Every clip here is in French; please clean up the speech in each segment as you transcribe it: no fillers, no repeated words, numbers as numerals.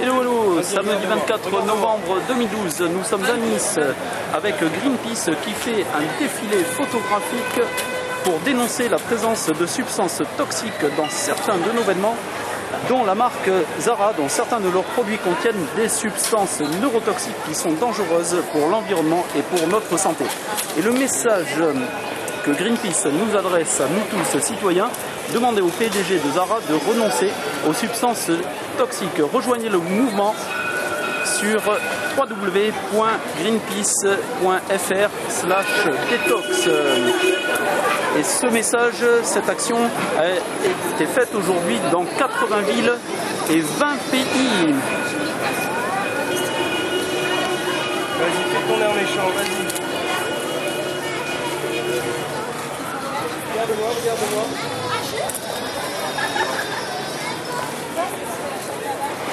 Hello, samedi 24 novembre 2012, nous sommes à Nice avec Greenpeace qui fait un défilé photographique pour dénoncer la présence de substances toxiques dans certains de nos vêtements, dont la marque Zara, dont certains de leurs produits contiennent des substances neurotoxiques qui sont dangereuses pour l'environnement et pour notre santé. Et le message que Greenpeace nous adresse à nous tous citoyens, demandez au PDG de Zara de renoncer aux substances toxiques. Rejoignez le mouvement sur www.greenpeace.fr/détox. Et ce message, cette action a été faite aujourd'hui dans 80 villes et 20 pays. Vas-y, fais ton air méchant, vas-y. Regarde-moi, regarde-moi.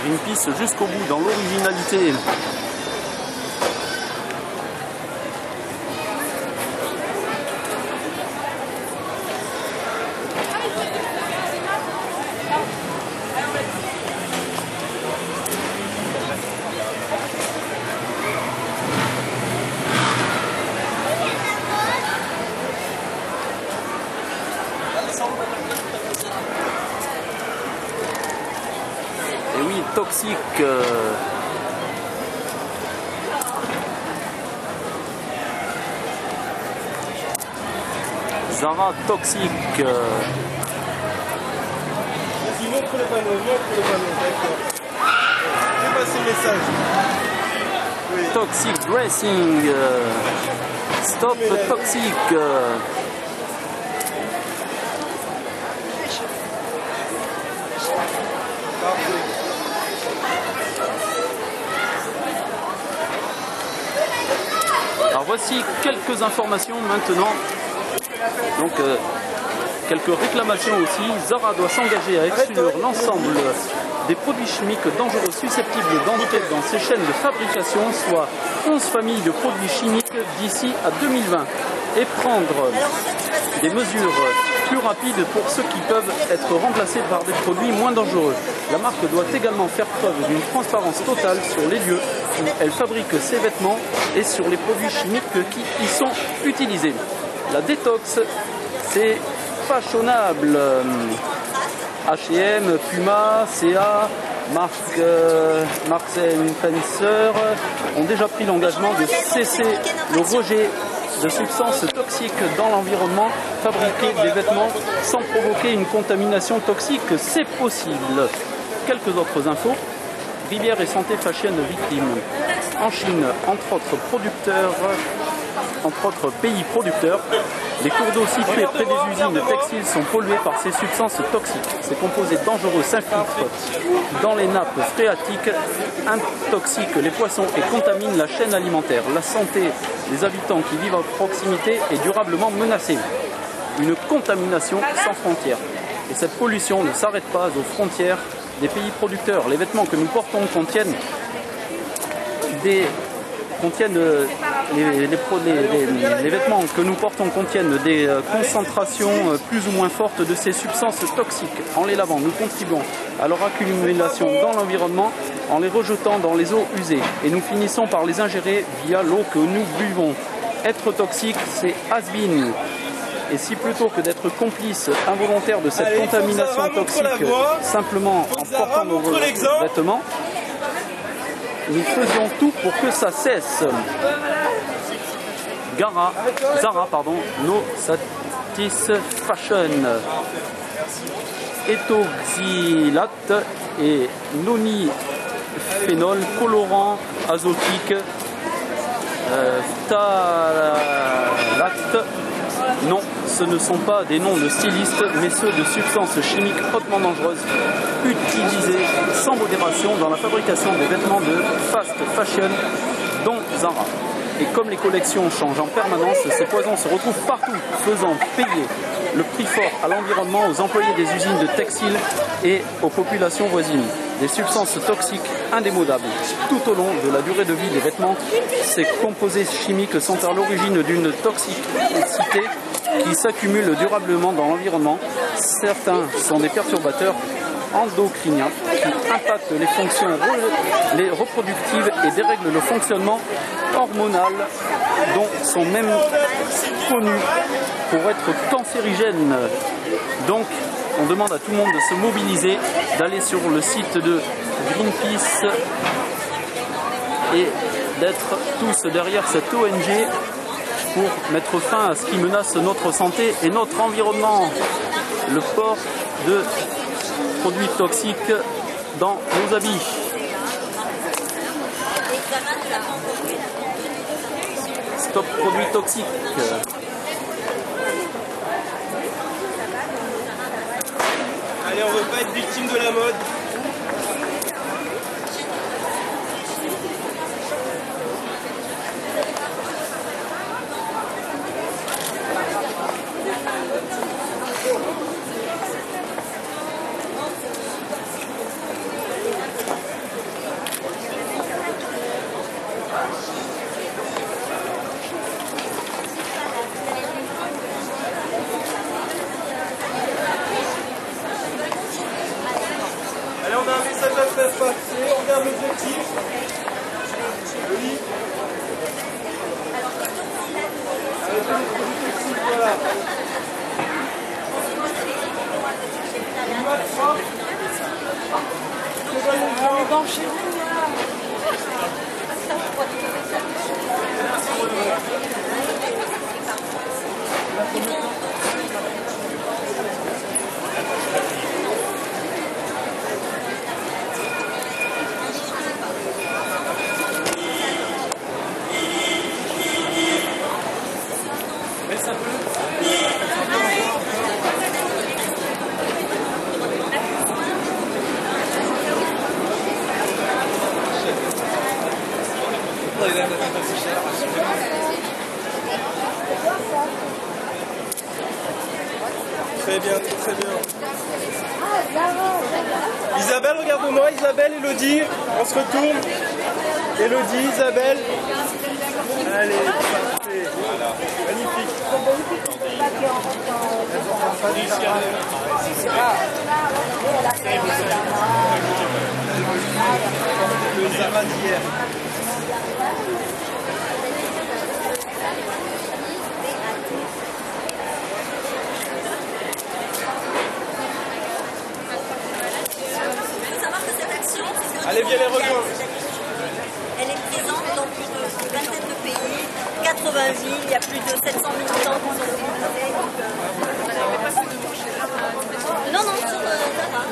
Greenpeace jusqu'au bout, dans l'originalité. Et oui, toxique. Zara toxique. Vas-y, montre le panneau, d'accord. Fais passer le message. Oui. Toxic dressing. Stop toxique. Parfait. Alors voici quelques informations maintenant. Donc quelques réclamations aussi. Zara doit s'engager à exclure l'ensemble des produits chimiques dangereux susceptibles d'entrer dans ses chaînes de fabrication, soit 11 familles de produits chimiques d'ici à 2020, et prendre des mesures plus rapides pour ceux qui peuvent être remplacés par des produits moins dangereux. La marque doit également faire preuve d'une transparence totale sur les lieux où elle fabrique ses vêtements et sur les produits chimiques qui y sont utilisés. La détox, c'est fashionable. H&M, Puma, CA, Marks & Spencer ont déjà pris l'engagement de cesser le rejet de substances toxiques dans l'environnement. Fabriquer des vêtements sans provoquer une contamination toxique, c'est possible. Quelques autres infos. Rivière et Santé Fashion victimes. En Chine, entre autres pays producteurs, les cours d'eau situés près des usines textiles sont pollués par ces substances toxiques. Ces composés dangereux s'infiltrent dans les nappes phréatiques, intoxiquent les poissons et contaminent la chaîne alimentaire. La santé des habitants qui vivent à proximité est durablement menacée. Une contamination sans frontières. Et cette pollution ne s'arrête pas aux frontières des pays producteurs. Les vêtements que nous portons contiennent des concentrations plus ou moins fortes de ces substances toxiques. En les lavant, nous contribuons à leur accumulation dans l'environnement en les rejetant dans les eaux usées. Et nous finissons par les ingérer via l'eau que nous buvons. Être toxique, c'est has-been. Et si plutôt que d'être complice involontaire de cette contamination toxique, simplement en portant nos vêtements, nous faisions tout pour que ça cesse. Zara, No Satisfaction. Éthoxylate et nonylphénol, colorant azotique, phthalate. Non, ce ne sont pas des noms de stylistes, mais ceux de substances chimiques hautement dangereuses, utilisées sans modération dans la fabrication des vêtements de fast fashion, dont Zara. Et comme les collections changent en permanence, ces poisons se retrouvent partout, faisant payer le prix fort à l'environnement, aux employés des usines de textiles et aux populations voisines. Des substances toxiques indémodables tout au long de la durée de vie des vêtements. Ces composés chimiques sont à l'origine d'une toxicité qui s'accumule durablement dans l'environnement. Certains sont des perturbateurs endocriniens qui impactent les fonctions les reproductives et dérèglent le fonctionnement hormonal, dont sont même connus pour être cancérigènes. Donc, on demande à tout le monde de se mobiliser, d'aller sur le site de Greenpeace et d'être tous derrière cette ONG pour mettre fin à ce qui menace notre santé et notre environnement, le port de produits toxiques dans nos habits. Stop produits toxiques. Allez, on veut pas être victime de la mode. Allez, on a un message à faire passer, on regarde l'objectif. Oui. Avec les produits toxiques, voilà. Très bien, très bien. Isabelle, regarde-moi, Isabelle, Elodie, on se retourne. Elodie, Isabelle. Allez, parfait. Magnifique. Le Zara d'hier. Allez, viens les rejoindre. Elle est présente dans plus de vingtaine de pays, 80 villes, il y a plus de 700 militants qui sont mobilisés. Non, non, sur Zara.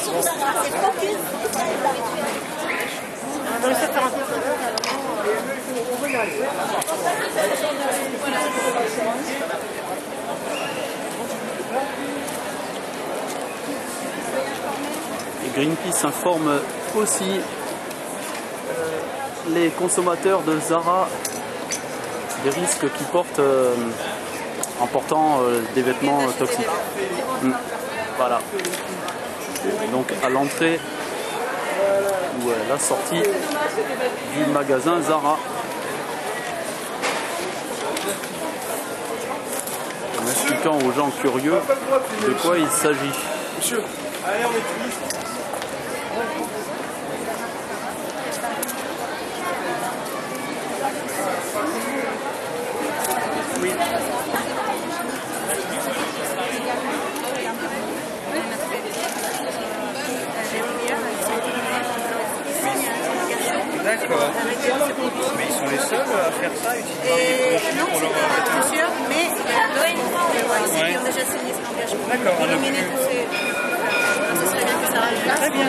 Sur Zara, c'est focus. Greenpeace informe aussi les consommateurs de Zara des risques qu'ils portent en portant des vêtements toxiques. Voilà. Donc à l'entrée ou à la sortie du magasin Zara. En expliquant aux gens curieux de quoi il s'agit. Monsieur, allez, on est triste. Oui. D'accord. Mais ils sont les seuls à faire ça, utiliser Non, c'est pas sûr, mais il y a d'autres qui ont déjà signé cet engagement. D'accord, on a Ce serait bien que ça arrive. Très bien.